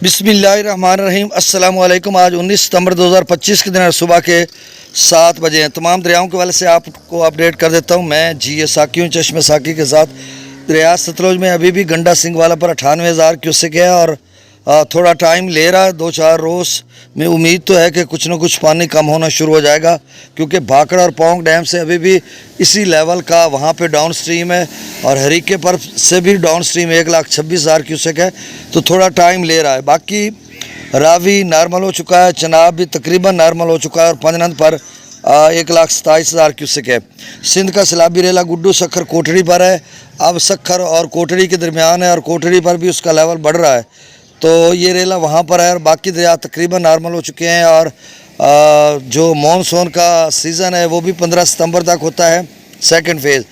बिस्मिल्लाहिर्रहमानिर्रहीम। अस्सलाम वालेकुम। आज 19 सितंबर 2025 के दिन सुबह के 7 बजे हैं। तमाम दरियाओं के वाले से आपको अपडेट कर देता हूँ। मैं जी साकी हूँ, चश्मे साकी के साथ। दरिया सतलुज में अभी भी गंडा सिंह वाला पर 98,000 क्यूसेक है और थोड़ा टाइम ले रहा है। 2-4 रोज़ में उम्मीद तो है कि कुछ न कुछ पानी कम होना शुरू हो जाएगा, क्योंकि भाखड़ और पौंग डैम से अभी भी इसी लेवल का वहाँ पे डाउन स्ट्रीम है और हरीके पर से भी डाउन स्ट्रीम 1,26,000 क्यूसेक है, तो थोड़ा टाइम ले रहा है। बाकी रावी नॉर्मल हो चुका है, चनाब भी तकरीबन नॉर्मल हो चुका है और पंजनंद पर 1,27,000 क्यूसेक है। सिंध का सैलाबी रेला गुड्डू सखर कोठड़ी पर है, अब सखर और कोठड़ी के दरमियान है और कोठड़ी पर भी उसका लेवल बढ़ रहा है, तो ये रेला वहाँ पर है और बाकी दरिया तकरीबन नॉर्मल हो चुके हैं। और जो मानसून का सीज़न है वो भी 15 सितंबर तक होता है, सेकंड फेज़,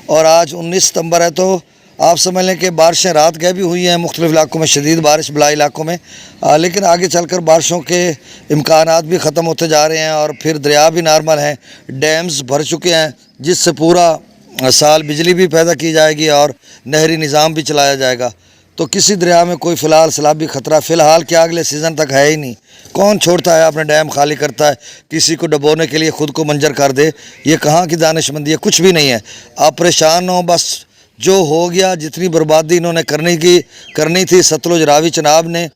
और आज 19 सितंबर है, तो आप समझ लें कि बारिशें रात गए भी हुई हैं मुख्तलिफ़ इलाकों में, शदीद बारिश बलाई इलाकों में, लेकिन आगे चलकर बारिशों के इम्कानात भी ख़त्म होते जा रहे हैं और फिर दरिया भी नॉर्मल हैं, डैम्स भर चुके हैं, जिससे पूरा साल बिजली भी पैदा की जाएगी और नहरी निज़ाम भी चलाया जाएगा। तो किसी दरिया में कोई फ़िलहाल सैलाबी ख़तरा फ़िलहाल क्या अगले सीज़न तक है ही नहीं। कौन छोड़ता है अपने डैम खाली करता है किसी को डबोने के लिए, ख़ुद को मंजर कर दे? ये कहाँ की दानिशमंदी है? कुछ भी नहीं है। आप परेशान हो, बस जो हो गया, जितनी बर्बादी इन्होंने करनी थी सतलुज रावी चनाब ने,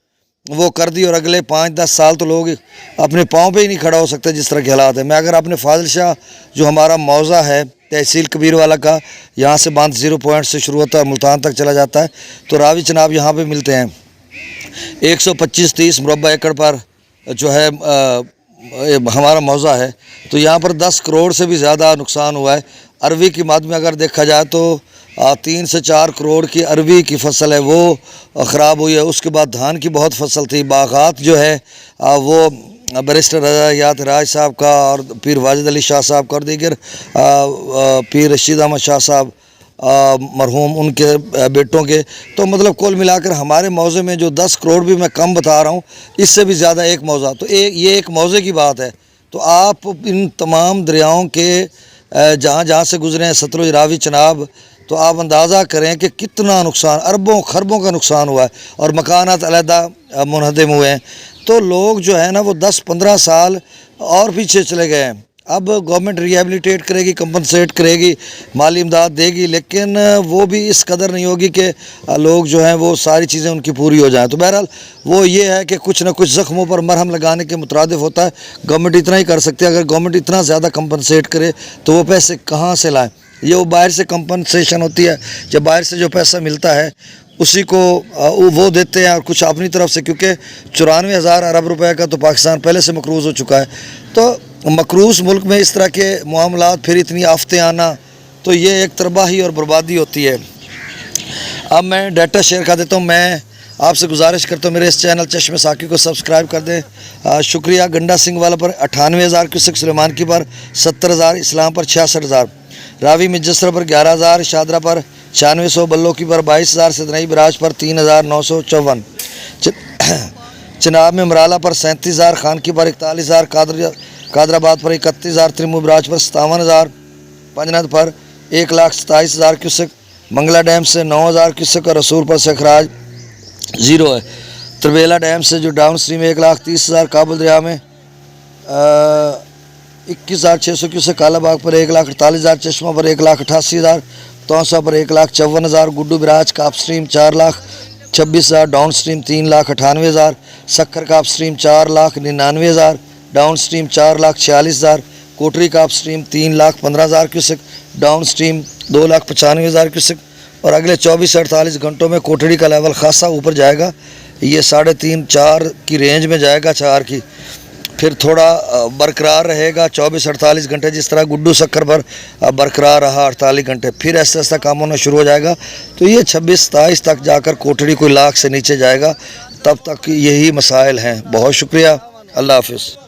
वो कर दी और अगले 5-10 साल तो लोग अपने पाँव पे ही नहीं खड़ा हो सकते जिस तरह के हालात है। मैं अगर अपने फाजिल शाह जो हमारा मौज़ा है तहसील कबीर वाला का, यहाँ से बांध 0 पॉइंट से शुरू होता है, मुल्तान तक चला जाता है, तो रावी चनाब यहाँ पे मिलते हैं 125-30 मुरबा एकड़ पर जो है हमारा मौज़ा है। तो यहाँ पर 10 करोड़ से भी ज़्यादा नुकसान हुआ है। अरवी की मद में अगर देखा जाए तो 3 से 4 करोड़ की अरवी की फसल है वो ख़राब हुई है। उसके बाद धान की बहुत फसल थी। बागात जो है वो बैरिस्टर रज़ायात राज साहब का और पीर वाजिद अली शाह साहब का और दीगर पीर रशीद अहमद शाह साहब मरहूम, उनके बेटों के, तो मतलब कुल मिलाकर हमारे मौज़े में जो 10 करोड़ भी मैं कम बता रहा हूँ, इससे भी ज़्यादा एक मौज़ा, तो ये एक मौज़े की बात है। तो आप इन तमाम दरियाओं के जहाँ से गुजरे हैं सतलुज रावी चनाब, तो आप अंदाज़ा करें कि कितना नुकसान, अरबों खरबों का नुकसान हुआ है और मकानात अलहदा मुनहदम हुए हैं। तो लोग जो है ना वो 10-15 साल और पीछे चले गए हैं। अब गवर्नमेंट रिहेबिलिटेट करेगी, कंपनसेट करेगी, माली इमदाद देगी, लेकिन वो भी इस कदर नहीं होगी कि लोग जो हैं वो सारी चीज़ें उनकी पूरी हो जाएं। तो बहरहाल वो ये है कि कुछ ना कुछ ज़ख्मों पर मरहम लगाने के मुतरादिफ होता है। गवर्नमेंट इतना ही कर सकती है। अगर गवर्नमेंट इतना ज़्यादा कंपनसेट करे तो वो पैसे कहाँ से लाएँ? ये वो बाहर से कंपनसेशन होती है, जब बाहर से जो पैसा मिलता है उसी को वो देते हैं और कुछ अपनी तरफ से, क्योंकि 94,000 अरब रुपए का तो पाकिस्तान पहले से मकरूज़ हो चुका है। तो मकरूज़ मुल्क में इस तरह के मामलात, फिर इतनी आफतें आना, तो ये एक तबाही और बर्बादी होती है। अब मैं डाटा शेयर कर देता हूँ। मैं आपसे गुजारिश करता हूँ मेरे इस चैनल चश्मे साकी को सब्सक्राइब कर दें। शुक्रिया। गंडा सिंह वाला पर 98,000 क्यूसेक, सुलेमान की पर 70,000, इस्लाम पर 66,000, रावी मिजसर पर 11,000, शादरा पर 9600, बल्लो की पर 22,000, सिदनई बराज पर 3,954, चनाब में मराला पर 37,000, खान की पर 41,000, कादराबाद पर 31,000, त्रिमू बराज पर 57,000, पंजनद पर 1,27,000 क्यूसेक, मंगला डैम से 9,000 क्यूसेक और रसूल पर से अखराज 0 है। तरबेला डैम से जो डाउन स्ट्रीम 1,30,000, काबुल दरिया में 21,600 क्यूसेक, कालाबाग पर 1,48,000, चश्मा पर 1,88,000, तौसा पर 1,54,000, गुड्डू बराज का up stream 4,26,000, down stream 3,98,000, Sukkur का अप स्ट्रीम 4,99,000, डाउन स्ट्रीम 4,46,000, कोटरी का up stream 3,15,000 cusec, down stream 2,95,000 cusec. और अगले 24 से 48 घंटों में कोटड़ी का लेवल खासा ऊपर जाएगा, ये 3.5-4 की रेंज में जाएगा, 4 की, फिर थोड़ा बरकरार रहेगा 24-48 घंटे, जिस तरह गुड्डू शक्कर पर बरकरार रहा 48 घंटे, फिर ऐसा ऐसा काम होना शुरू हो जाएगा। तो ये 26-27 तक जाकर कोटड़ी कोई लाख से नीचे जाएगा, तब तक यही मसाइल हैं। बहुत शुक्रिया। अल्लाह हाफिज़।